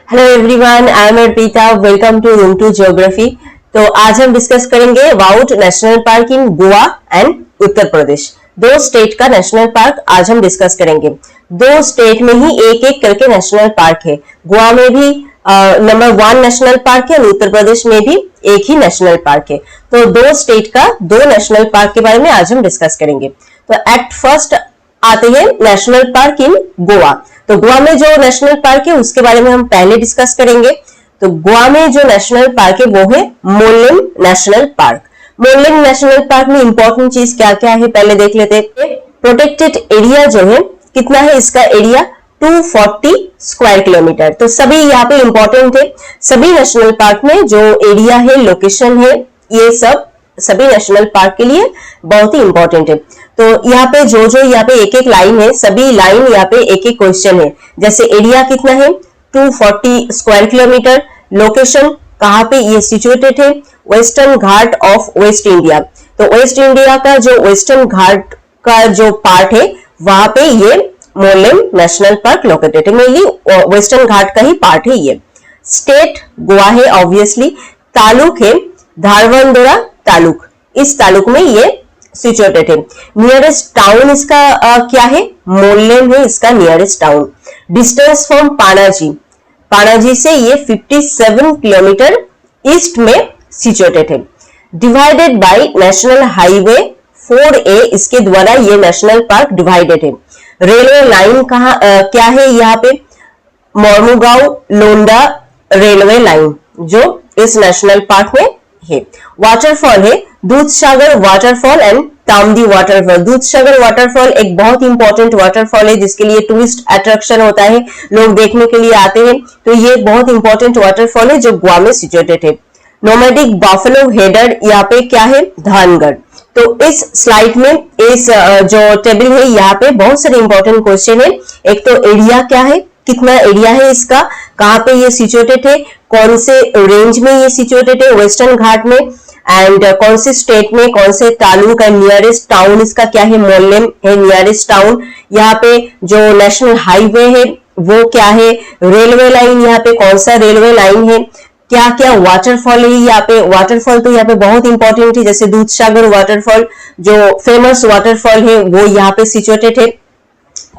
Hello everyone, I am Arpita. Welcome to room to geography. तो आज हम डिस्कस करेंगे about national park in Goa and Uttar Pradesh. दो स्टेट का नेशनल पार्क आज हम डिस्कस करेंगे। दो स्टेट में ही एक एक करके नेशनल पार्क है। गोवा में भी नंबर 1 नेशनल पार्क है और उत्तर प्रदेश में भी एक ही नेशनल पार्क है। तो दो स्टेट का दो नेशनल पार्क के बारे में आज हम डिस्कस करेंगे। तो एक्ट फर्स्ट आते हैं नेशनल पार्क इन गोवा। तो गोवा में जो नेशनल पार्क है उसके बारे में हम पहले डिस्कस करेंगे। तो गोवा में जो नेशनल पार्क है वो है Mollem national park. Mollem national park में इंपॉर्टेंट चीज क्या क्या है पहले देख लेते हैं। प्रोटेक्टेड एरिया जो है कितना है, इसका एरिया 240 स्क्वायर किलोमीटर। तो सभी यहाँ पे इंपॉर्टेंट है। सभी नेशनल पार्क में जो एरिया है, लोकेशन है, ये सब सभी नेशनल पार्क के लिए बहुत ही इंपॉर्टेंट है। तो यहाँ पे जो यहाँ पे एक एक लाइन है, सभी लाइन यहाँ पे एक एक क्वेश्चन है। जैसे एरिया कितना है 240 स्क्वायर किलोमीटर, लोकेशन कहाँ पे ये सिचुएटेड है, western Ghat of waste India. तो वेस्ट इंडिया का जो वेस्टर्न घाट का जो पार्ट है वहां पे ये मोलेम नेशनल पार्क लोकेटेड है। मेनली वेस्टर्न घाट का ही पार्ट है ये। स्टेट गोवा है ऑब्वियसली। तालुक है धारवंदोरा तालुक, इस तालुक में ये सिचुएटेड है। नियरेस्ट टाउन इसका क्या है, मोलेम है इसका nearest town. Distance from Panaji, Panaji से ये 57 किलोमीटर ईस्ट में सिचुएटेड है। Divided by national highway 4A, इसके द्वारा ये नेशनल पार्क डिवाइडेड है। रेलवे लाइन कहाँ क्या है यहाँ पे, मोरमुगांव लोंडा रेलवे लाइन जो इस नेशनल पार्क में है। वाटरफॉल है Dudhsagar waterfall and Tambdi waterfall. Dudhsagar waterfall एक बहुत इंपॉर्टेंट वाटरफॉल है जिसके लिए टूरिस्ट अट्रैक्शन होता है, लोग देखने के लिए आते हैं। तो ये बहुत इंपॉर्टेंट वाटरफॉल है जो गोवा में सिचुएटेड है। नोमैडिक बाफलो हेडर यहाँ पे क्या है, धानगढ़। तो इस स्लाइड में इस जो टेबल है यहाँ पे बहुत सारे इंपॉर्टेंट क्वेश्चन है। एक तो एरिया क्या है, कितना एरिया है इसका, कहाँ पे ये सिचुएटेड है, कौन से रेंज में ये सिचुएटेड है, वेस्टर्न घाट में, एंड कौन से स्टेट में, कौन से तालुक है, नियरेस्ट टाउन इसका क्या है, मोलेम है नियरेस्ट टाउन। यहाँ पे जो नेशनल हाईवे है वो क्या है, रेलवे लाइन यहाँ पे कौन सा रेलवे लाइन है, क्या क्या वाटरफॉल है यहाँ पे। वाटरफॉल तो यहाँ पे बहुत इंपॉर्टेंट है, जैसे दूधसागर वाटरफॉल जो फेमस वाटरफॉल है वो यहाँ पे सिचुएटेड है।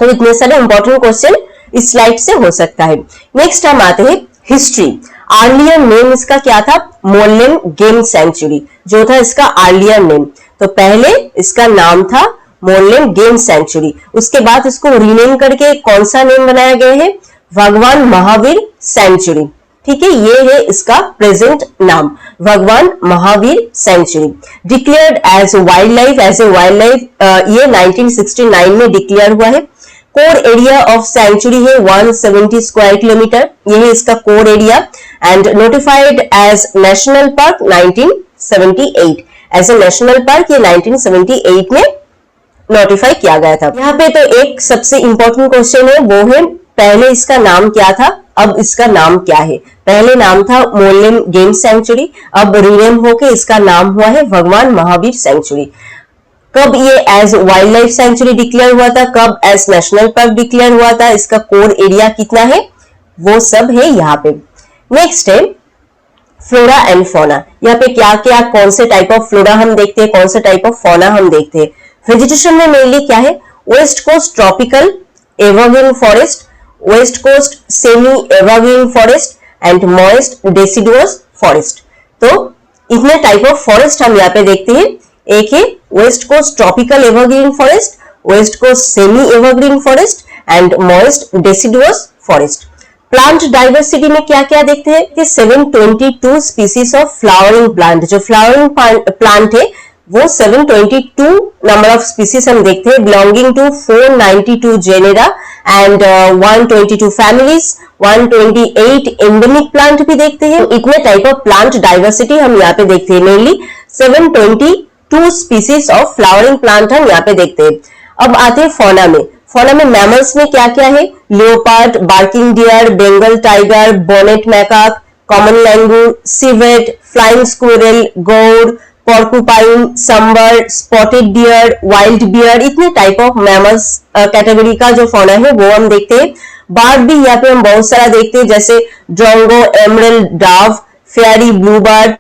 तो इतने सारे इंपॉर्टेंट क्वेश्चन इस स्लाइड से हो सकता है। नेक्स्ट हम आते हैं हिस्ट्री। अर्लियर नेम इसका क्या था, मोलेम गेम सेंचुरी जो था इसका अर्लियर नेम। तो पहले इसका नाम था मोलेम गेम सेंचुरी, उसके बाद इसको रीनेम करके कौन सा नेम बनाया गया है, भगवान महावीर सेंचुरी। ठीक है, ये है इसका प्रेजेंट नाम, Bhagwan Mahavir sanctuary. Declared as wildlife, as a wildlife ये 1969 में डिक्लेयर हुआ है। कोर एरिया ऑफ सेंचुरी है 170 स्क्वायर किलोमीटर, ये है इसका core area. And notified as national park 1978, as a national park ये 1978 में नोटिफाई किया गया था। यहाँ पे तो एक सबसे इंपॉर्टेंट क्वेश्चन है वो है पहले इसका नाम क्या था, अब इसका नाम क्या है। पहले नाम था मोलेम गेम सेंचुरी, अब रीनेम होके इसका नाम हुआ है भगवान महावीर सेंचुरी। कब ये as wild life sanctuary declare हुआ था, कब एज नेशनल पार्क डिक्लेयर हुआ था, इसका कोर एरिया कितना है, वो सब है यहाँ पे। नेक्स्ट है फ्लोरा एंड फौना। यहाँ पे क्या क्या कौन से टाइप ऑफ फ्लोरा हम देखते हैं, कौन से टाइप ऑफ फौना हम देखते हैं। वेजिटेशन में मेनली क्या है, west coast tropical evergreen forest, west coast semi evergreen forest and moist deciduous forest. तो इतने टाइप ऑफ फॉरेस्ट हम यहाँ पे देखते हैं। एक है west coast tropical evergreen forest, west coast semi evergreen forest and moist deciduous forest. Plant diversity में क्या क्या देखते हैं कि 722 स्पीसीज ऑफ फ्लावरिंग प्लांट, जो फ्लावरिंग प्लांट है वो 722 नंबर ऑफ स्पीसीज हम देखते हैं, belonging to 492 genera and 122 families, 128 endemic plant भी देखते हैं। इतने टाइप ऑफ प्लांट डाइवर्सिटी हम यहाँ पे देखते हैं। Mainly 722 species of flowering plant हम यहाँ पे देखते हैं। अब आते हैं फौना में। फौना में मैमल्स में क्या क्या है, leopard, barking deer, Bengal tiger, bonnet macaque, common langur, civet, flying squirrel, gaur, porcupine, sambar, spotted deer, wild bear, इतने टाइप ऑफ मैमल्स कैटेगरी का जो फौना है वो हम देखते हैं। बर्ड भी यहाँ पे हम बहुत सारा देखते हैं, जैसे drongo, emerald Dove, fairy Bluebird,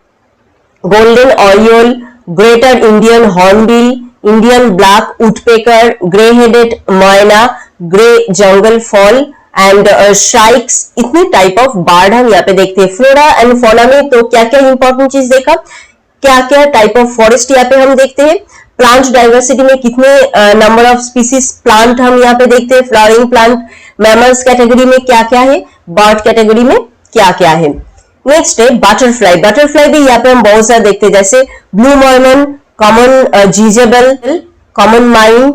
golden oriole, greater Indian hornbill, Indian black woodpecker, grey headed मैना, ग्रे जंगल फॉल एंड श्राइक्स, इतने टाइप ऑफ बर्ड हम यहाँ पे देखते हैं। फ्लोरा एंड फौना में तो क्या क्या इंपॉर्टेंट चीज देखा, क्या क्या टाइप ऑफ फॉरेस्ट यहाँ पे हम देखते हैं, प्लांट डाइवर्सिटी में कितने नंबर ऑफ स्पीसीज प्लांट हम यहाँ पे देखते हैं, फ्लावरिंग प्लांट, मैमल्स कैटेगरी में क्या क्या है, बर्ड कैटेगरी में क्या क्या है। नेक्स्ट है बटरफ्लाई। बटरफ्लाई भी यहाँ पे हम बहुत सारा देखते हैं, जैसे blue mormon, common jezebel, common mime,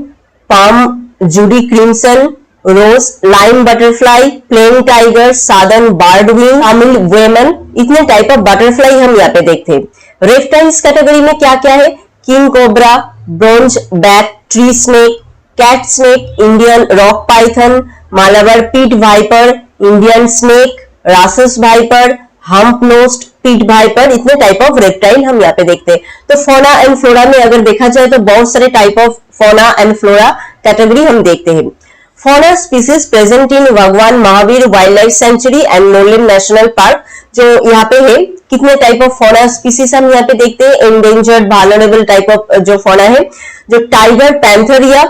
palm judy crimson, rose, lime butterfly, plain tiger, southern birdwing, Tamil yeoman, इतने टाइप ऑफ बटरफ्लाई हम यहाँ पे देखते हैं। रेप्टाइल्स कैटेगरी में क्या क्या है, king cobra, bronze back tree snake, cat snake, Indian rock python, Malabar pit viper, Indian snake, Russell's viper, hump nosed pit viper, इतने टाइप ऑफ रेप्टाइल हम यहाँ पे देखते हैं। तो फौना एंड फ्लोरा में अगर देखा जाए तो बहुत सारे type of fauna and flora category हम देखते हैं। Fauna species present in Bhagwan Mahavir wild life sanctuary and Mollem national park, जो यहाँ पे है कितने टाइप ऑफ फौना स्पीसीज हम यहाँ पे देखते हैं, एंडेंजर्ड वल्नरेबल टाइप ऑफ जो फौना है, जो टाइगर पैंथेरिया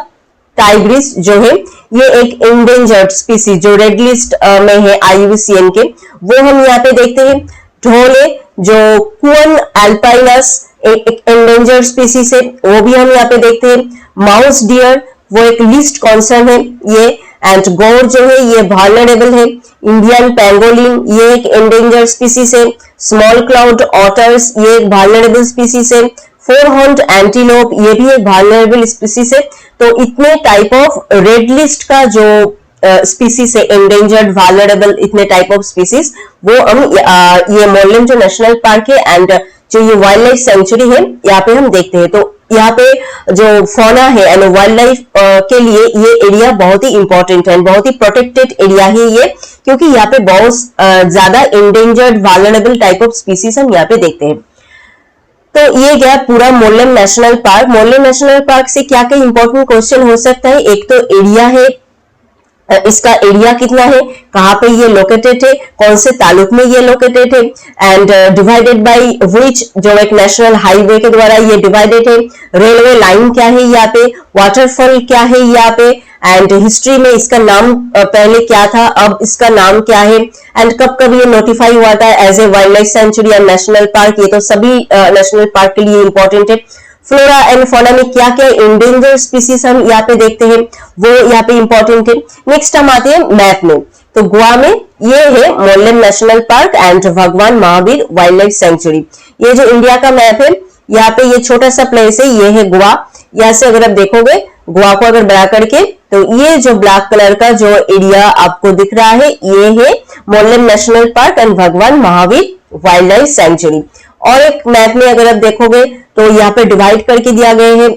टाइग्रिस जो है ये एक एंडेंजर्ड स्पीसीज जो रेड लिस्ट में है IUCN के, वो हम यहाँ पे देखते हैं। ढोले जो कुअन एल्पाइनस एक एंडेंजर्ड स्पीसीज है, वो भी हम यहाँ पे देखते हैं। माउस डियर वो एक लिस्ट कॉन्सर्न है ये, एंड गोर जो है ये वल्नरेबल है। इंडियन पेंगोलिन ये एक एंडेंजर्ड स्पीसीज है। स्मॉल क्लाउड ऑटर्स ये एक वल्नरेबल स्पीसीज है। फोर हॉर्न्ड एंटीलोप ये भी एक वल्नरेबल स्पीसीज है। तो इतने टाइप ऑफ रेड लिस्ट का जो स्पीसीज है, एंडेंजर्ड वल्नरेबल, इतने टाइप ऑफ स्पीसीज वो हम ये मोरलेम जो नेशनल पार्क है एंड जो ये वाइल्ड लाइफ सेंचुरी है यहाँ पे हम देखते हैं। तो यहाँ पे जो फौना है एंड वाइल्ड लाइफ के लिए ये एरिया बहुत ही इंपॉर्टेंट है, बहुत ही प्रोटेक्टेड एरिया है ये, क्योंकि यहाँ पे बहुत ज्यादा endangered vulnerable type of species हम यहाँ पे देखते हैं। तो ये गया पूरा मोरलेम नेशनल पार्क। मोरलेम नेशनल पार्क से क्या क्या इंपॉर्टेंट क्वेश्चन हो सकता है, एक तो एरिया है, इसका एरिया कितना है, कहाँ पे ये लोकेटेड है, कौन से तालुक में ये लोकेटेड है, एंड डिवाइडेड बाय व्हिच, जो एक नेशनल हाईवे के द्वारा ये डिवाइडेड है। रेलवे लाइन क्या है यहाँ पे, वाटरफॉल क्या है यहाँ पे, एंड हिस्ट्री में इसका नाम पहले क्या था, अब इसका नाम क्या है, एंड कब कब ये नोटिफाई हुआ था as a wild life sanctuary and national park, ये तो सभी नेशनल पार्क के लिए इंपॉर्टेंट है। फ्लोरा एंड फौना में क्या क्या एंडेंजर्ड स्पीसीज हम यहाँ पे देखते हैं, वो यहाँ पे इंपॉर्टेंट है। नेक्स्ट हम आते हैं मैप में। तो गोवा में ये है मोरलेम नेशनल पार्क एंड भगवान महावीर वाइल्ड लाइफ सेंचुरी। ये जो इंडिया का मैप है, यहाँ पे ये छोटा सा प्लेस है, ये है गोवा। यहाँ से अगर आप देखोगे गोवा को अगर बड़ा करके, तो ये जो ब्लैक कलर का जो एरिया आपको दिख रहा है, ये है मोरलेम नेशनल पार्क एंड भगवान महावीर वाइल्ड लाइफ सेंचुरी। और एक मैप में अगर आप देखोगे तो यहाँ पे डिवाइड करके दिया गया है,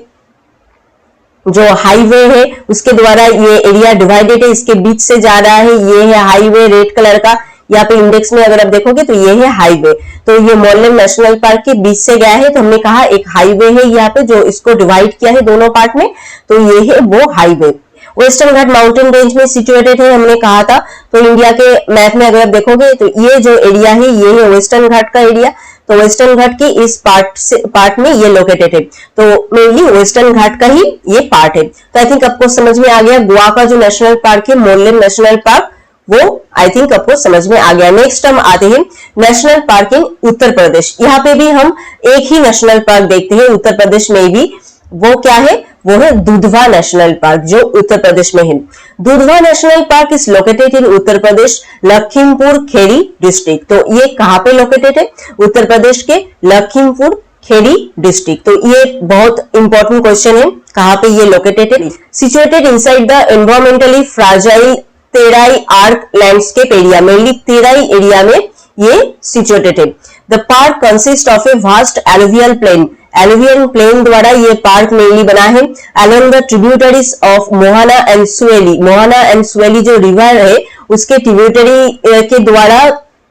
जो हाईवे है उसके द्वारा ये एरिया डिवाइडेड है, इसके बीच से जा रहा है, ये है हाईवे रेड कलर का। यहाँ पे इंडेक्स में अगर आप देखोगे तो ये है हाईवे, तो ये मोरलेम नेशनल पार्क के बीच से गया है। तो हमने कहा एक हाईवे है यहाँ पे जो इसको डिवाइड किया है दोनों पार्ट में, तो ये है वो हाईवे। वेस्टर्न घाट माउंटेन रेंज में सिचुएटेड है, हमने कहा था। तो इंडिया के मैप में अगर आप देखोगे तो ये जो एरिया है ये है वेस्टर्न घाट का एरिया, तो वेस्टर्न घाट के इस पार्ट में ये लोकेटेड है, तो मेनली वेस्टर्न घाट का ही ये पार्ट है। तो आई थिंक आपको समझ में आ गया गोवा का जो नेशनल पार्क है मोरलेम नेशनल पार्क, वो आई थिंक आपको समझ में आ गया। नेक्स्ट हम आते हैं नेशनल पार्क इन उत्तर प्रदेश। यहाँ पे भी हम एक ही नेशनल पार्क देखते हैं उत्तर प्रदेश में भी, वो क्या है, वो है दुधवा नेशनल पार्क जो उत्तर प्रदेश में है। Dudhwa national park is located in Uttar Pradesh Lakhimpur Kheri district. तो ये कहाँ पे लोकेटेड है, उत्तर प्रदेश के लखीमपुर खेड़ी डिस्ट्रिक्ट। तो ये बहुत इंपॉर्टेंट क्वेश्चन है, कहाँ पे ये लोकेटेड है। Situated inside the environmentally fragile Terai arc landscape area, mainly Terai area में ये सिचुएटेड है। The park consist of a vast alluvial plain, alluvial plain द्वारा ये पार्क मेनली बना है। Along the tributaries of Mohana and Suheli, Mohana and Suheli जो रिवर है उसके ट्रिब्यूटरी के द्वारा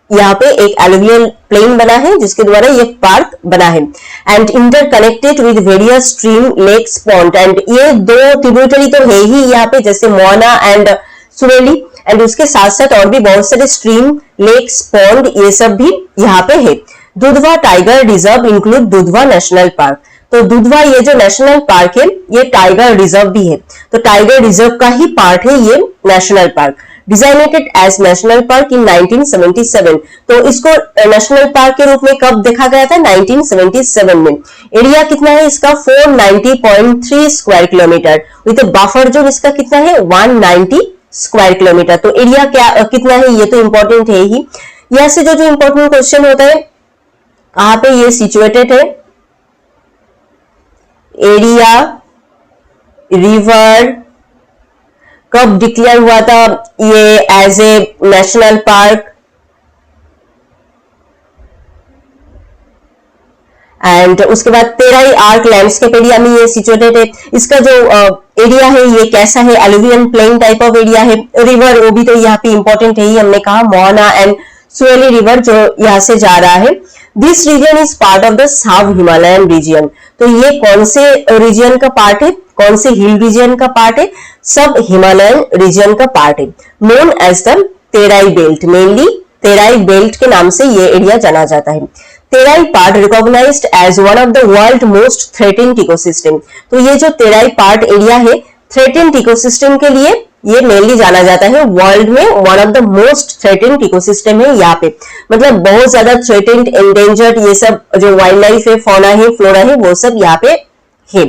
यहाँ पे एक एलुवियल प्लेन बना है जिसके द्वारा ये पार्क बना है and interconnected with various stream lakes pond and ये दो ट्रिब्यूटरी तो है ही यहाँ पे जैसे मोना एंड सुरेली एंड उसके साथ साथ और भी बहुत सारे स्ट्रीम लेक्स पॉन्ड ये सब भी यहाँ पे है। Dudhwa tiger reserve include Dudhwa national park. तो दुधवा ये जो नेशनल पार्क है ये टाइगर रिजर्व भी है, तो टाइगर रिजर्व का ही पार्ट है ये national park. Designated as national park in 1977, तो इसको नेशनल पार्क के रूप में कब देखा गया था? 1977 में। एरिया कितना है इसका? 490.3 square kilometre with buffer zone इसका कितना है? 190 स्क्वायर किलोमीटर। तो एरिया क्या कितना है ये तो इंपॉर्टेंट है ही। यहां से जो इंपॉर्टेंट क्वेश्चन होता है, कहां पे ये सिचुएटेड है? एरिया, रिवर, कब डिक्लेयर हुआ था ये as a national park, and उसके बाद तेराई आर्क लैंडस्केप एरिया में ये सिचुएटेड है। इसका जो एरिया है ये कैसा है? Alluvial plain type of area है। रिवर वो भी तो यहाँ पे इंपॉर्टेंट है ही, हमने कहा मोहना एंड सुएली रिवर जो यहाँ से जा रहा है। This region is part of the sub Himalayan region. तो ये कौन से रीजन का पार्ट है? कौन से हिल रीजन का पार्ट है? सब हिमालयन रीजन का पार्ट है, known as the Terai belt. Mainly Terai belt के नाम से ये एरिया जाना जाता है। Terai part recognised as one of the world most threatened ecosystem. तो ये जो तेराई पार्ट एरिया है थ्रेटेन्ड इकोसिस्टम के लिए ये मेनली जाना जाता है। वर्ल्ड में one of the most threatened ecosystem है यहाँ पे, मतलब बहुत ज्यादा थ्रेटेन्ड, एंडेंजर्ड ये सब जो वाइल्ड लाइफ है, फौना है, फ्लोरा है, वो सब यहाँ पे है।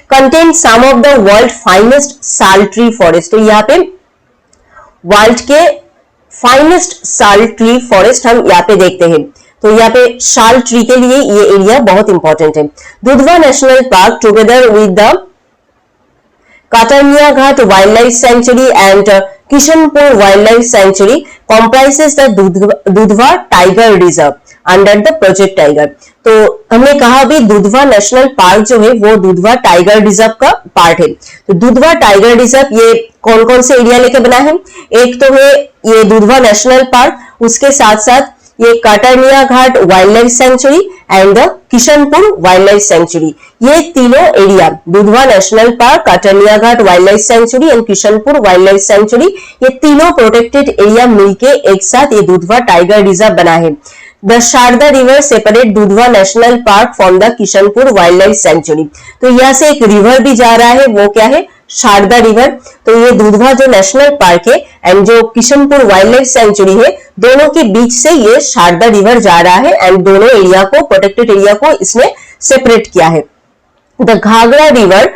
Contain some of the world finest sal tree forest. तो यहाँ पे वर्ल्ड के फाइनेस्ट साल ट्री फॉरेस्ट हम यहाँ पे देखते हैं। तो यहाँ पे शाल ट्री के लिए ये एरिया बहुत इंपॉर्टेंट है। Dudhwa national park together with the Katarnia Ghat wild life sanctuary and Kishanpur wild life sanctuary comprises the Dudhwa tiger reserve under the project tiger. तो हमने कहा अभी दुधवा नेशनल पार्क जो है वो दुधवा टाइगर रिजर्व का पार्ट है। तो दुधवा टाइगर रिजर्व ये कौन कौन से एरिया लेके बना है? एक तो है ये दुधवा नेशनल पार्क, उसके साथ साथ ये Katarnia Ghat wild life sanctuary and the Kishanpur wild life sanctuary, ये तीनों area Dudhwa national park, Katarnia Ghat wild life sanctuary and Kishanpur wild life sanctuary, ये तीनों प्रोटेक्टेड एरिया मिलके एक साथ ये दुधवा टाइगर रिजर्व बना है। The Sharda river separate Dudhwa national park from the Kishanpur wild life sanctuary. तो यहाँ से एक रिवर भी जा रहा है, वो क्या है? शारदा रिवर। तो ये दुधवा जो नेशनल पार्क है एंड जो किशनपुर वाइल्ड लाइफ सेंचुरी है, दोनों के बीच से ये शारदा रिवर जा रहा है एंड दोनों एरिया को, प्रोटेक्टेड एरिया को इसने सेपरेट किया है। The Ghaghara river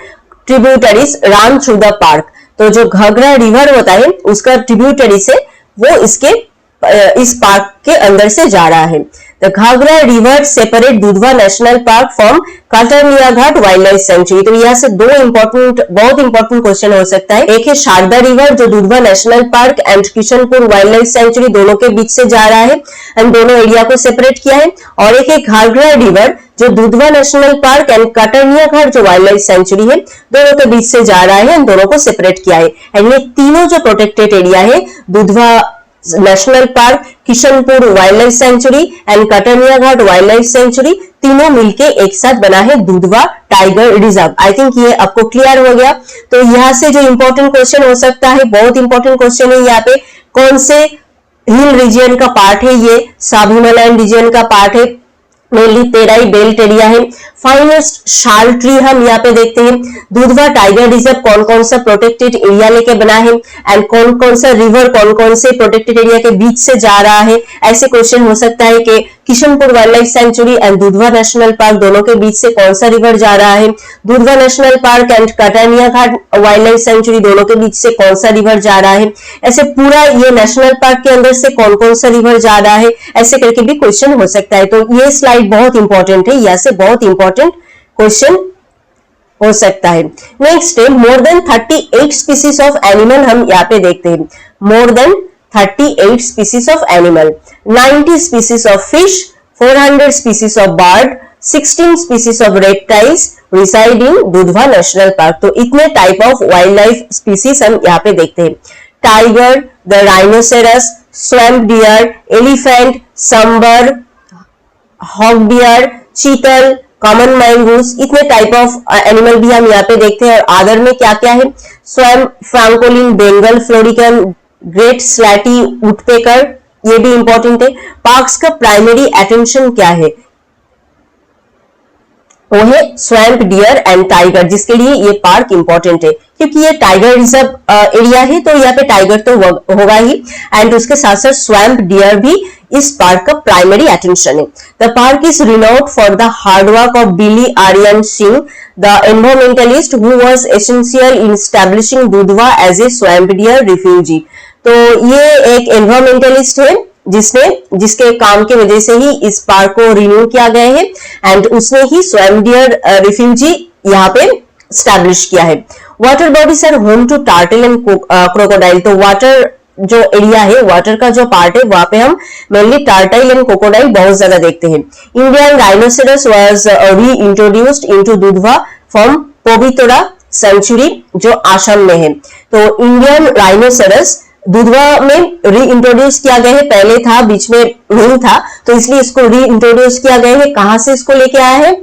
tributaries run through the park. तो जो घाघरा रिवर होता है उसका ट्रिब्यूटरी से वो इस पार्क के अंदर से जा रहा है। The Ghaghara river separate Dudhwa national park from Katarnia Ghat wild life sanctuary. तो यहाँ से बहुत इंपॉर्टेंट क्वेश्चन हो सकता है। एक है शारदा रिवर जो Dudhwa national park and Kishanpur wild life sanctuary दोनों के बीच से जा रहा है एंड दोनों एरिया को सेपरेट किया है, और एक है घाघरा रिवर जो Dudhwa national park and Katarnia घाट जो वाइल्ड लाइफ सेंचुरी है दोनों के बीच से जा रहा है एंड दोनों को सेपरेट किया है। एंड ये तीनों जो प्रोटेक्टेड एरिया है Dudhwa national park, Kishanpur wild life sanctuary and Katarnia Ghat wild life sanctuary, तीनों मिलके एक साथ बना है Dudhwa tiger reserve. I think ये आपको क्लियर हो गया। तो यहाँ से जो इंपॉर्टेंट क्वेश्चन हो सकता है, बहुत इंपॉर्टेंट क्वेश्चन है यहाँ पे, कौन से हिल रीजन का पार्ट है ये? सब हिमालयन रीजन का पार्ट है, मेनली तेराई बेल्ट एरिया है। फाइनेस्ट शाल ट्री हम यहाँ पे देखते हैं। दुधवा टाइगर रिजर्व कौन कौन सा प्रोटेक्टेड एरिया लेके बना है एंड कौन कौन सा रिवर कौन कौन से प्रोटेक्टेड एरिया के बीच से जा रहा है। ऐसे क्वेश्चन हो सकता है कि Kishanpur wild life sanctuary and Dudhwa national park दोनों के बीच से कौन सा रिवर जा रहा है। Dudhwa national park and Katarnia Ghat wild life sanctuary दोनों के बीच से कौन सा रिवर जा रहा है। ऐसे पूरा ये नेशनल पार्क के अंदर से कौन कौन सा रिवर जा रहा है, ऐसे करके भी क्वेश्चन हो सकता है। तो ये स्लाइड बहुत इंपॉर्टेंट है, यहाँ से बहुत इंपॉर्टेंट क्वेश्चन हो सकता है। नेक्स्ट है more than 38 species of animal, हम यहाँ पे देखते हैं more than 38 species of animal, 90 species of fish, 400 species of bird, 16 species of reptiles reside in Dudhwa national park. तो इतने type of wildlife species हम यहाँ पे देखते हैं। Tiger, the rhinoceros, swamp deer, elephant, sambar, hog deer, chital, common mongoose, इतने type of animal भी हम यहाँ पे देखते हैं। और आदर में क्या क्या है, swamp francolin, Bengal florican, great slaty woodpecker, ये भी इंपॉर्टेंट है। पार्क्स का प्राइमरी अटेंशन क्या है, वो है स्वैम्प डियर एंड टाइगर, जिसके लिए ये पार्क इंपॉर्टेंट है क्योंकि ये टाइगर रिजर्व एरिया है, तो यहाँ पे टाइगर तो होगा ही, एंड उसके साथ साथ स्वैम्प डियर भी इस पार्क का प्राइमरी अटेंशन है। The park is renowned for the hard work of Billy Aryan Singh, the environmentalist who was essential in establishing Dudhwa as a swamp deer refugee. तो ये एक एनवायरमेंटलिस्ट है जिसके काम की वजह से ही इस पार्क को रिन्यू किया गया है, एंड उसने ही स्वैम्प डियर रिफ्यूजी यहाँ पे स्टैब्लिश किया है। Water bodies are home to turtle and crocodile, तो वाटर जो एरिया है, वाटर का जो पार्ट है, वहां पे हम मेनली टार्टाइल एंड क्रोकोडाइल बहुत ज्यादा देखते हैं। Indian rhinoceros was reintroduced into Dudhwa from Pobitora sanctuary, जो आसाम में है। तो इंडियन राइनोसेरस दुधवा में री इंट्रोड्यूस किया गया है, पहले था, बीच में नहीं था, तो इसलिए इसको री इंट्रोड्यूस किया गया है। कहां से इसको लेके आया है,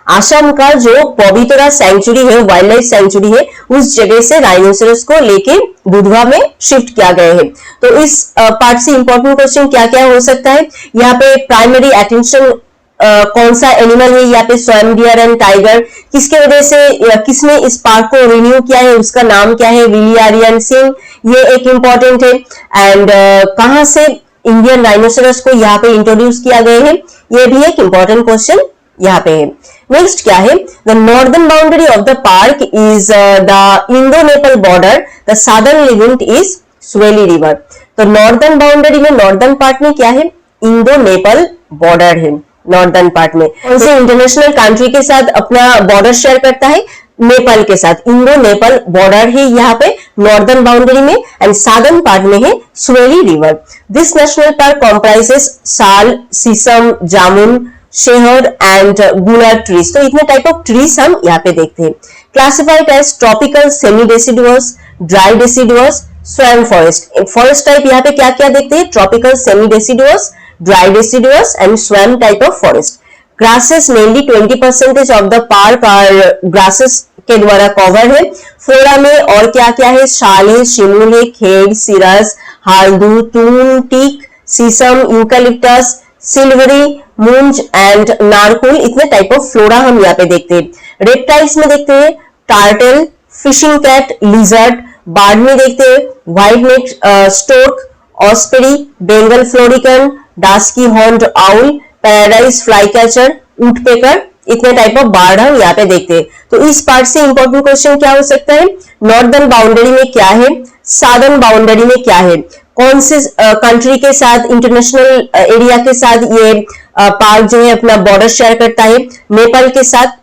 आसाम का जो पवितरा सेंचुरी है, वाइल्ड लाइफ सेंचुरी है, उस जगह से राइनोसेरस को लेके दुधवा में शिफ्ट किया गया है। तो इस पार्ट से इंपॉर्टेंट क्वेश्चन क्या क्या हो सकता है, यहाँ पे प्राइमरी अटेंशन कौन सा एनिमल है, यहाँ पे स्वैम्प डियर एंड टाइगर, किसके वजह से, किसने इस पार्क को रिन्यू किया है, उसका नाम क्या है, विली आर्यन सिंह, ये एक इंपॉर्टेंट है। एंड कहां से इंडियन राइनोसेरस को यहाँ पे इंट्रोड्यूस किया गया है, ये भी एक इंपॉर्टेंट क्वेश्चन यहाँ पे है। नेक्स्ट क्या है, the northern boundary of the park is the Indo Nepal border, the southern limit is Suheli river. तो नॉर्दर्न बाउंड्री में, नॉर्दर्न पार्ट में क्या है, इंडो नेपाल बॉर्डर है नॉर्दर्न पार्ट में। कौन से इंटरनेशनल कंट्री के साथ अपना बॉर्डर शेयर करता है, नेपाल के साथ, इंडो नेपाल बॉर्डर है यहाँ पे नॉर्दर्न बाउंड्री में, एंड सादर्न पार्ट में है Suheli river. This national park comprises sal, sheesham, जामुन, शेहर एंड गुलर ट्रीज। तो इतने टाइप ऑफ ट्रीज हम यहाँ पे देखते हैं। Classified as tropical, semi deciduous, dry deciduous, swamp forest. Forest type यहाँ पे क्या क्या देखते हैं, tropical, semi deciduous, dry deciduous and swamp type of forest. Grasses mainly 20% of the park are grasses के द्वारा कवर है। फ्लोरा में और क्या क्या है, शाल है, शिमूल है, खेड़, सिरस, हालदू, तून, टीक, सीसम, यूकलिप्टस, सिल्वरी, मूंज एंड नारकुल, इतने टाइप ऑफ फ्लोरा हम यहाँ पे देखते हैं। रेप्टाइल्स में देखते हैं turtle, fishing cat, lizard, bird में देखते हैं white neck stork, osprey, Bengal florican, dusky horned owl, paradise flycatcher, woodpecker, इतने टाइप ऑफ बार्ड हम यहाँ पे देखते हैं। तो इस पार्ट से इंपॉर्टेंट क्वेश्चन क्या हो सकता है, नॉर्दर्न बाउंड्री में क्या है, सादर्न बाउंड्री में क्या है, कौन से कंट्री के साथ, इंटरनेशनल एरिया के साथ ये पार्क जो है अपना बॉर्डर शेयर करता है, नेपाल के साथ।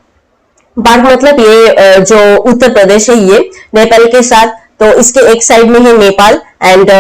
पार्क मतलब ये जो उत्तर प्रदेश है ये नेपाल के साथ, तो इसके एक साइड में है नेपाल एंड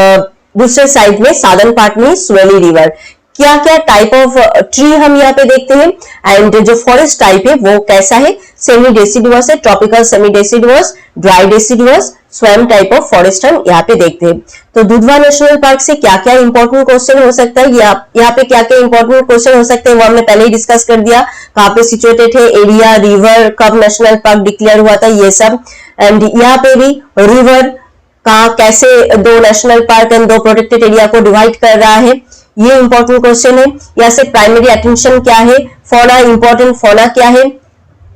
दूसरे साइड में सादर्न पार्ट में स्वेली रिवर। क्या क्या टाइप ऑफ ट्री हम यहाँ पे देखते हैं, एंड जो फॉरेस्ट टाइप है वो कैसा है, सेमी डेसिडुअस है, tropical semi deciduous, dry deciduous, swamp type of forest हम यहाँ पे देखते हैं। तो दुधवा नेशनल पार्क से क्या क्या इंपॉर्टेंट क्वेश्चन हो सकता है, यहाँ पे क्या क्या इंपॉर्टेंट क्वेश्चन हो सकते हैं वो हमने पहले ही डिस्कस कर दिया। कहाँ पे सिचुएटेड है, एरिया, रिवर, कब नेशनल पार्क डिक्लेयर हुआ था, ये सब। एंड यहाँ पे भी रिवर कहाँ, कैसे दो नेशनल पार्क एंड दो प्रोटेक्टेड एरिया को डिवाइड कर रहा है, ये इंपॉर्टेंट क्वेश्चन है। यहाँ से प्राइमरी अटेंशन क्या है, फौना इंपॉर्टेंट, फौना क्या है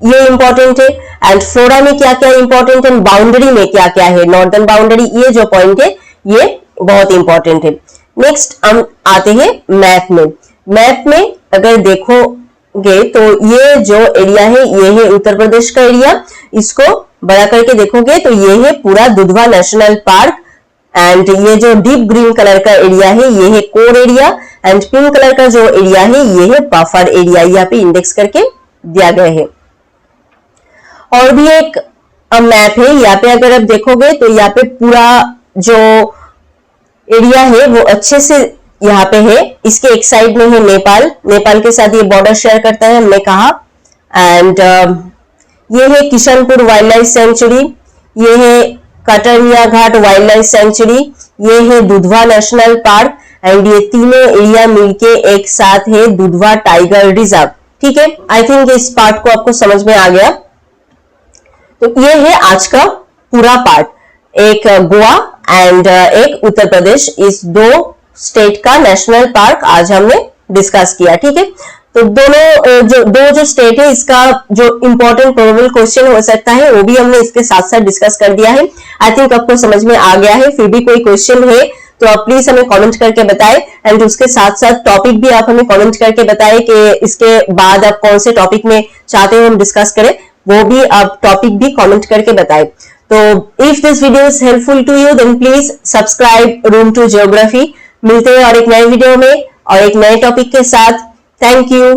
ये इंपॉर्टेंट है, एंड फ्लोरा में क्या क्या इंपॉर्टेंट, एंड बाउंड्री में क्या क्या है, नॉर्दर्न बाउंड्री, ये जो पॉइंट है ये बहुत इंपॉर्टेंट है। नेक्स्ट हम आते हैं मैप में। मैप में अगर देखोगे तो ये जो एरिया है ये है उत्तर प्रदेश का एरिया, इसको बड़ा करके देखोगे तो ये है पूरा दुधवा नेशनल पार्क, एंड ये जो डीप ग्रीन कलर का एरिया है ये है core area, and pink colour का जो एरिया है ये है बफर एरिया, यहाँ पे इंडेक्स करके दिया गया है। और भी एक मैप है, यहाँ पे अगर आप देखोगे तो यहाँ पे पूरा जो एरिया है वो अच्छे से यहाँ पे है। इसके एक साइड में है नेपाल, नेपाल के साथ ये बॉर्डर शेयर करता है हमने कहा, एंड ये है किशनपुर वाइल्ड लाइफ सेंचुरी, ये है कटरिया घाट वाइल्ड लाइफ सेंचुरी, ये है दुधवा नेशनल पार्क, एंड ये तीनों एरिया मिलके एक साथ है दुधवा टाइगर रिजर्व। ठीक है, आई थिंक इस पार्ट को आपको समझ में आ गया। तो ये है आज का पूरा पार्ट, एक गोवा एंड एक उत्तर प्रदेश, इस दो स्टेट का नेशनल पार्क आज हमने डिस्कस किया। ठीक है, तो दोनों जो स्टेट है, इसका जो इंपॉर्टेंट प्रोबेबल क्वेश्चन हो सकता है वो भी हमने इसके साथ साथ डिस्कस कर दिया है। आई थिंक आपको समझ में आ गया है। फिर भी कोई क्वेश्चन है तो आप प्लीज हमें कमेंट करके बताएं, एंड उसके साथ साथ टॉपिक भी आप हमें कमेंट करके बताएं कि इसके बाद आप कौन से टॉपिक में चाहते हो हम डिस्कस करें, वो भी आप टॉपिक भी कमेंट करके बताएं। तो if this video is helpful to you then please subscribe room to geography. मिलते हैं और एक नए वीडियो में और एक नए टॉपिक के साथ। Thank you.